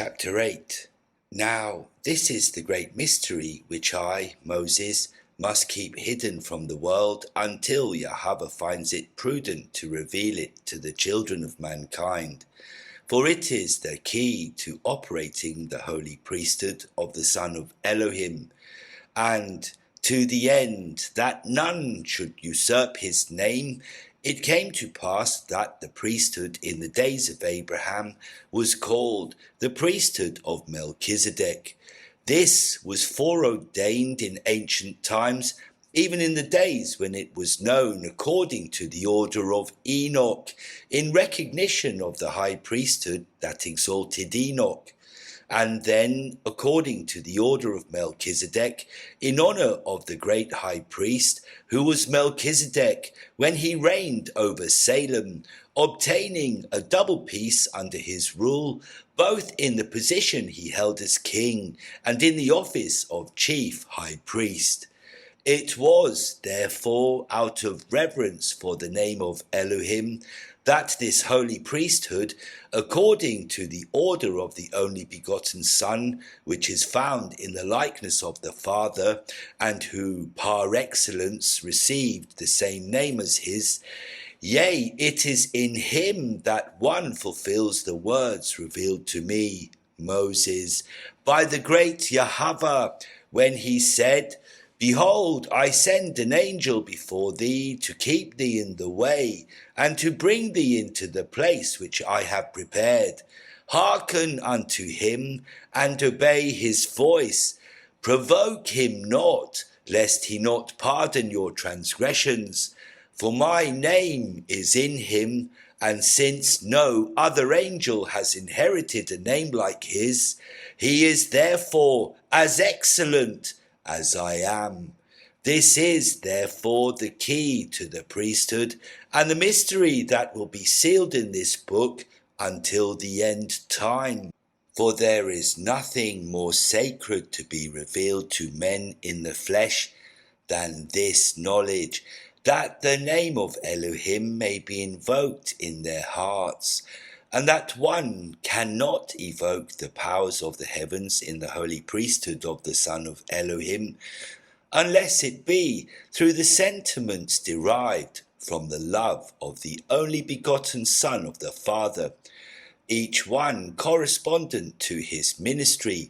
Chapter 8. Now this is the great mystery which I, Moses, must keep hidden from the world until Yahavah finds it prudent to reveal it to the children of mankind. For it is the key to operating the holy priesthood of the Son of Elohim, and to the end that none should usurp his name. It came to pass that the priesthood in the days of Abraham was called the priesthood of Melchizedek. This was foreordained in ancient times, even in the days when it was known according to the order of Enoch, in recognition of the high priesthood that exalted Enoch, and then according to the order of Melchizedek, in honor of the great high priest, who was Melchizedek when he reigned over Salem, obtaining a double peace under his rule, both in the position he held as king and in the office of chief high priest. It was, therefore, out of reverence for the name of Elohim, that this holy priesthood, according to the order of the only begotten Son, which is found in the likeness of the Father, and who par excellence received the same name as his, yea, it is in him that one fulfills the words revealed to me, Moses, by the great Yahavah, when he said, Behold, I send an angel before thee to keep thee in the way, and to bring thee into the place which I have prepared. Hearken unto him, and obey his voice. Provoke him not, lest he not pardon your transgressions. For my name is in him, and since no other angel has inherited a name like his, he is therefore as excellent as I am. This is therefore the key to the priesthood and the mystery that will be sealed in this book until the end time. For there is nothing more sacred to be revealed to men in the flesh than this knowledge, that the name of Elohim may be invoked in their hearts, and that one cannot evoke the powers of the heavens in the holy priesthood of the Son of Elohim, unless it be through the sentiments derived from the love of the only begotten Son of the Father, each one correspondent to his ministry,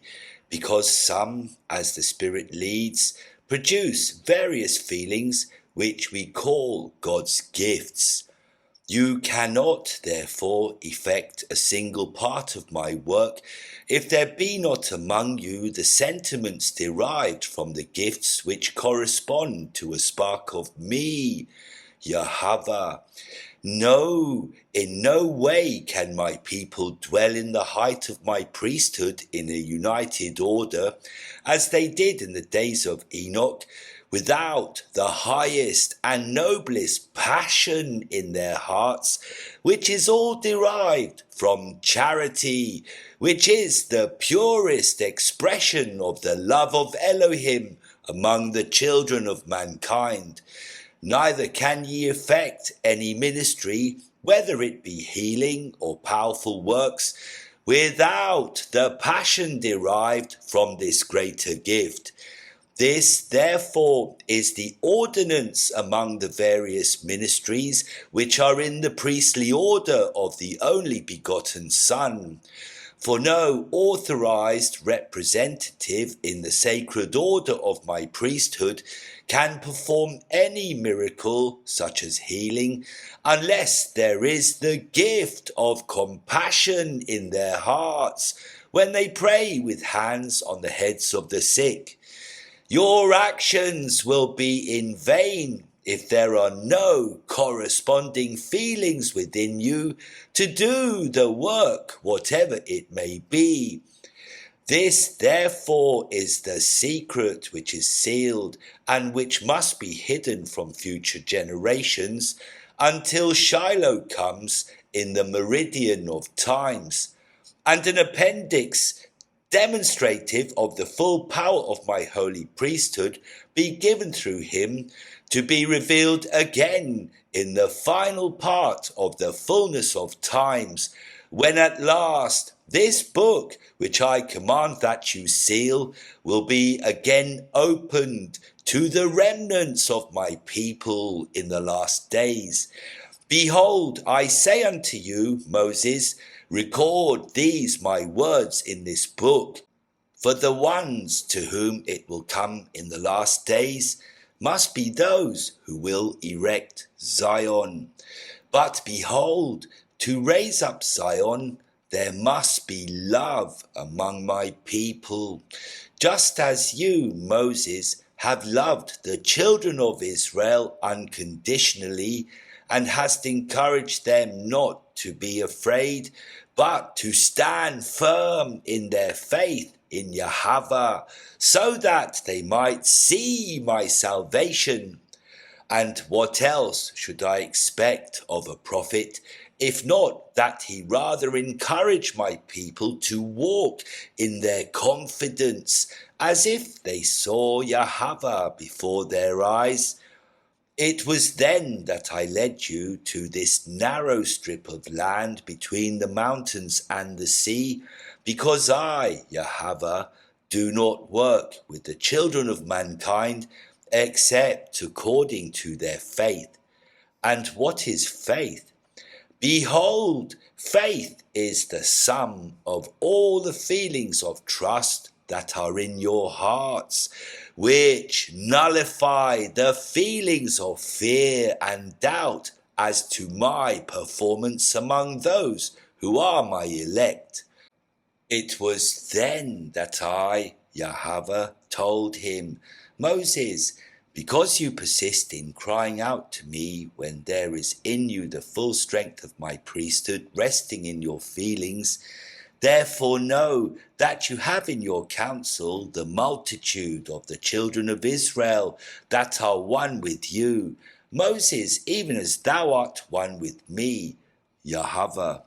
because some, as the Spirit leads, produce various feelings which we call God's gifts. You cannot, therefore, effect a single part of my work if there be not among you the sentiments derived from the gifts which correspond to a spark of me, Yahavah. No, in no way can my people dwell in the height of my priesthood in a united order, as they did in the days of Enoch, without the highest and noblest passion in their hearts, which is all derived from charity, which is the purest expression of the love of Elohim among the children of mankind. Neither can ye effect any ministry, whether it be healing or powerful works, without the passion derived from this greater gift. This, therefore, is the ordinance among the various ministries which are in the priestly order of the only begotten Son. For no authorized representative in the sacred order of my priesthood can perform any miracle such as healing, unless there is the gift of compassion in their hearts when they pray with hands on the heads of the sick. Your actions will be in vain if there are no corresponding feelings within you to do the work, whatever it may be. This, therefore, is the secret which is sealed and which must be hidden from future generations until Shiloh comes in the meridian of times, and an appendix demonstrative of the full power of my holy priesthood be given through him, to be revealed again in the final part of the fullness of times, when at last This book, which I command that you seal, will be again opened to the remnants of my people in the last days. Behold, I say unto you, Moses, record these my words in this book, for the ones to whom it will come in the last days must be those who will erect Zion. But behold, to raise up Zion, there must be love among my people, just as you, Moses, have loved the children of Israel unconditionally, and hast encouraged them not to be afraid, but to stand firm in their faith in Yahavah, so that they might see my salvation. And what else should I expect of a prophet, if not that he rather encourage my people to walk in their confidence, as if they saw Yahavah before their eyes? It was then that I led you to this narrow strip of land between the mountains and the sea, because I, Yahavah, do not work with the children of mankind except according to their faith. And what is faith? Behold, faith is the sum of all the feelings of trust that are in your hearts, which nullify the feelings of fear and doubt as to my performance among those who are my elect. It was then that I, Yahavah, told him, Moses, because you persist in crying out to me when there is in you the full strength of my priesthood resting in your feelings, therefore know that you have in your council the multitude of the children of Israel that are one with you, Moses, even as thou art one with me, Yahavah.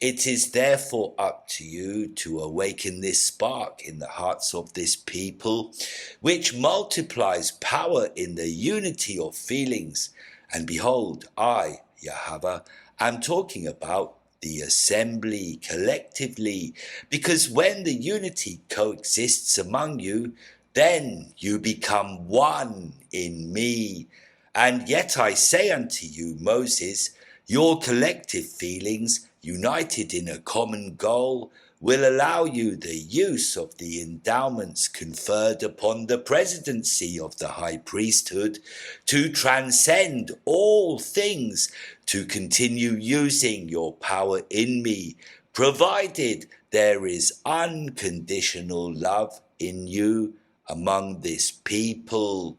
It is therefore up to you to awaken this spark in the hearts of this people, which multiplies power in the unity of feelings. And behold, I, Yahavah, am talking about the assembly collectively, because when the unity coexists among you, then you become one in me. And yet I say unto you, Moses, your collective feelings, united in a common goal, will allow you the use of the endowments conferred upon the presidency of the high priesthood to transcend all things, to continue using your power in me, provided there is unconditional love in you among this people.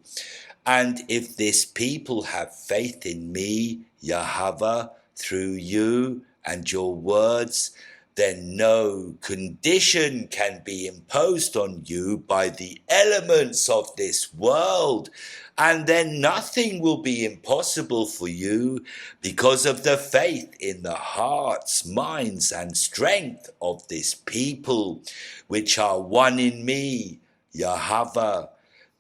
And if this people have faith in me, Yahavah, through you and your words, then no condition can be imposed on you by the elements of this world, and then nothing will be impossible for you because of the faith in the hearts, minds, and strength of this people, which are one in me, Yahavah.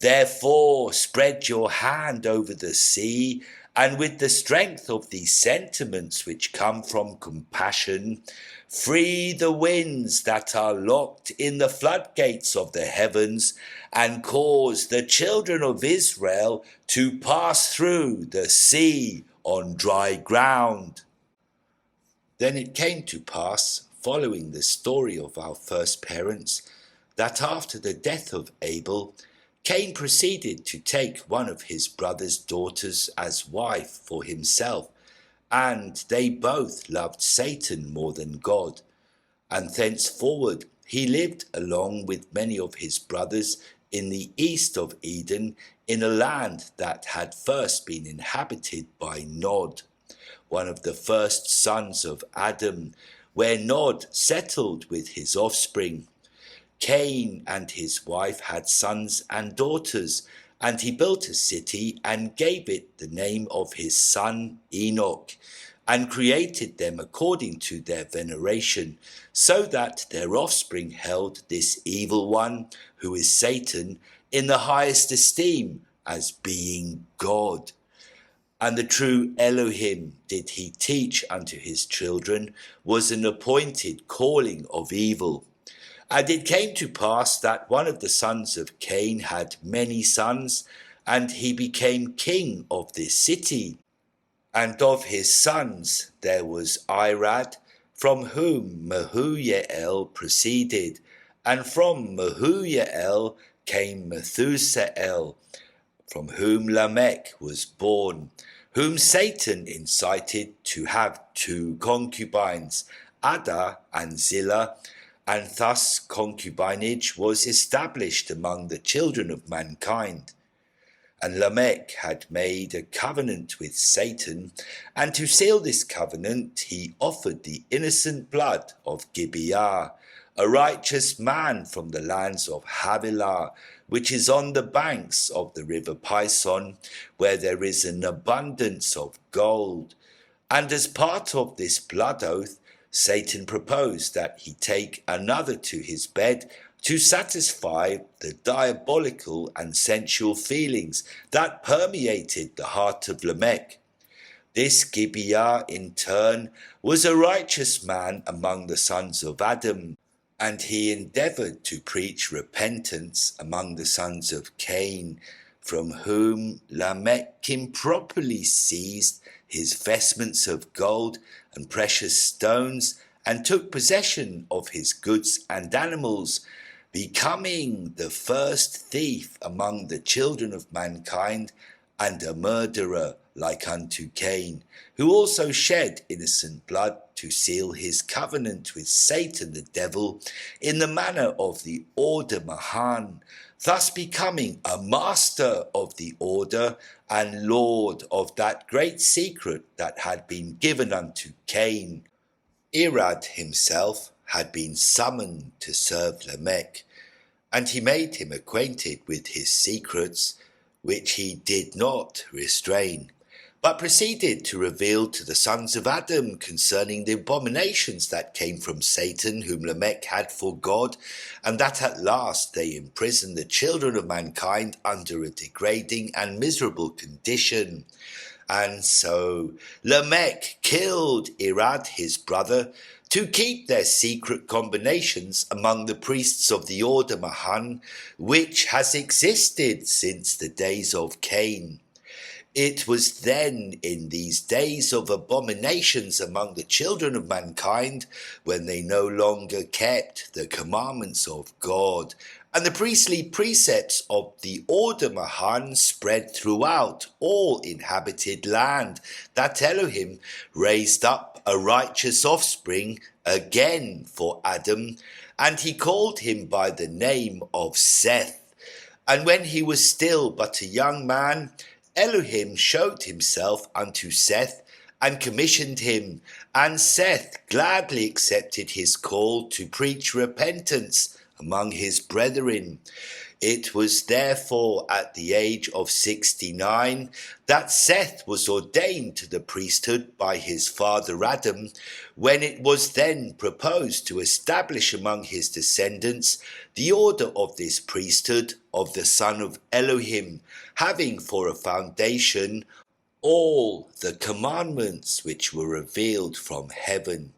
Therefore, spread your hand over the sea, and with the strength of these sentiments which come from compassion, free the winds that are locked in the floodgates of the heavens, and cause the children of Israel to pass through the sea on dry ground. Then it came to pass, following the story of our first parents, that after the death of Abel, Cain proceeded to take one of his brother's daughters as wife for himself, and they both loved Satan more than God. And thenceforward he lived along with many of his brothers in the east of Eden, in a land that had first been inhabited by Nod, one of the first sons of Adam, where Nod settled with his offspring. Cain and his wife had sons and daughters, and he built a city and gave it the name of his son Enoch, and created them according to their veneration, so that their offspring held this evil one, who is Satan, in the highest esteem as being God. And the true Elohim did he teach unto his children was an appointed calling of evil. And it came to pass that one of the sons of Cain had many sons, and he became king of this city. And of his sons there was Irad, from whom Mehujael proceeded, and from Mehujael came Methusael, from whom Lamech was born, whom Satan incited to have two concubines, Ada and Zillah, and thus concubinage was established among the children of mankind. And Lamech had made a covenant with Satan, and to seal this covenant he offered the innocent blood of Gibeah, a righteous man from the lands of Havilah, which is on the banks of the river Pison, where there is an abundance of gold. And as part of this blood oath, Satan proposed that he take another to his bed to satisfy the diabolical and sensual feelings that permeated the heart of Lamech. This Gibeah, in turn, was a righteous man among the sons of Adam, and he endeavored to preach repentance among the sons of Cain, from whom Lamech improperly seized his vestments of gold and precious stones, and took possession of his goods and animals, becoming the first thief among the children of mankind, and a murderer like unto Cain, who also shed innocent blood to seal his covenant with Satan the devil in the manner of the order Mahan, thus becoming a master of the order and lord of that great secret that had been given unto Cain. Irad himself had been summoned to serve Lamech, and he made him acquainted with his secrets, which he did not restrain, but proceeded to reveal to the sons of Adam concerning the abominations that came from Satan, whom Lamech had for God, and that at last they imprisoned the children of mankind under a degrading and miserable condition. And so Lamech killed Irad his brother, to keep their secret combinations among the priests of the order Mahan, which has existed since the days of Cain. It was then in these days of abominations among the children of mankind, when they no longer kept the commandments of God, and the priestly precepts of the order Mahan spread throughout all inhabited land, that Elohim raised up a righteous offspring again for Adam, and he called him by the name of Seth. And when he was still but a young man, Elohim showed himself unto Seth and commissioned him, and Seth gladly accepted his call to preach repentance among his brethren. It was therefore at the age of 69 that Seth was ordained to the priesthood by his father Adam, when it was then proposed to establish among his descendants the order of this priesthood of the Son of Elohim, having for a foundation all the commandments which were revealed from heaven.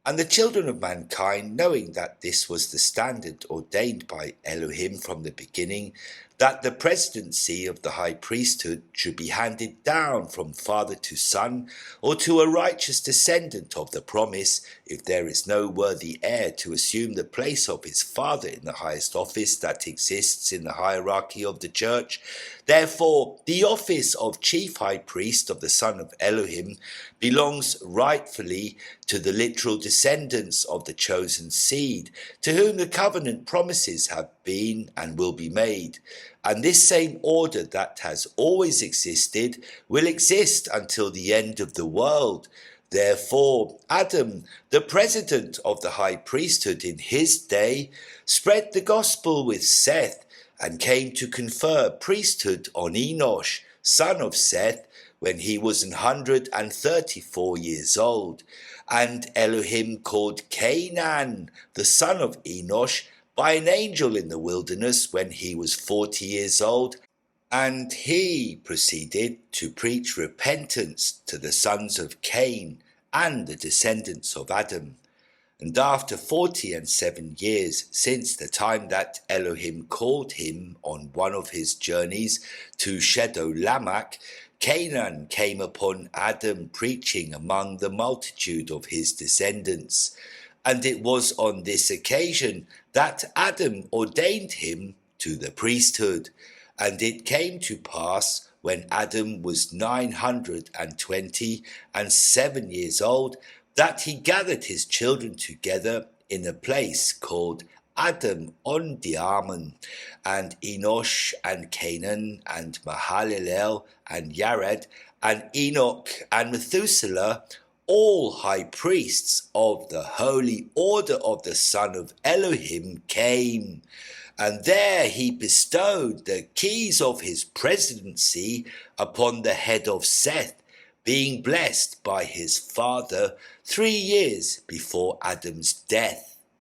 And the children of mankind, knowing that this was the standard ordained by Elohim from the beginning, that the presidency of the high priesthood should be handed down from father to son, or to a righteous descendant of the promise, if there is no worthy heir to assume the place of his father in the highest office that exists in the hierarchy of the church. Therefore, the office of chief high priest of the Son of Elohim belongs rightfully to the literal descendants of the chosen seed, to whom the covenant promises have been and will be made. And this same order that has always existed will exist until the end of the world. Therefore, Adam, the president of the high priesthood in his day, spread the gospel with Seth, and came to confer priesthood on Enoch, son of Seth, when he was 134 years old. And Elohim called Canaan, the son of Enoch, by an angel in the wilderness when he was 40 years old, And he proceeded to preach repentance to the sons of Cain and the descendants of Adam. And after 47 years since the time that Elohim called him on one of his journeys to Shedolamak, Canaan came upon Adam preaching among the multitude of his descendants. And it was on this occasion that Adam ordained him to the priesthood. And it came to pass, when Adam was 927 years old, that he gathered his children together in a place called Adam on Diamon, and Enosh and Canaan and Mahalalel and Yared and Enoch and Methuselah, all high priests of the holy order of the Son of Elohim, came. And there he bestowed the keys of his presidency upon the head of Seth, being blessed by his father 3 years before Adam's death.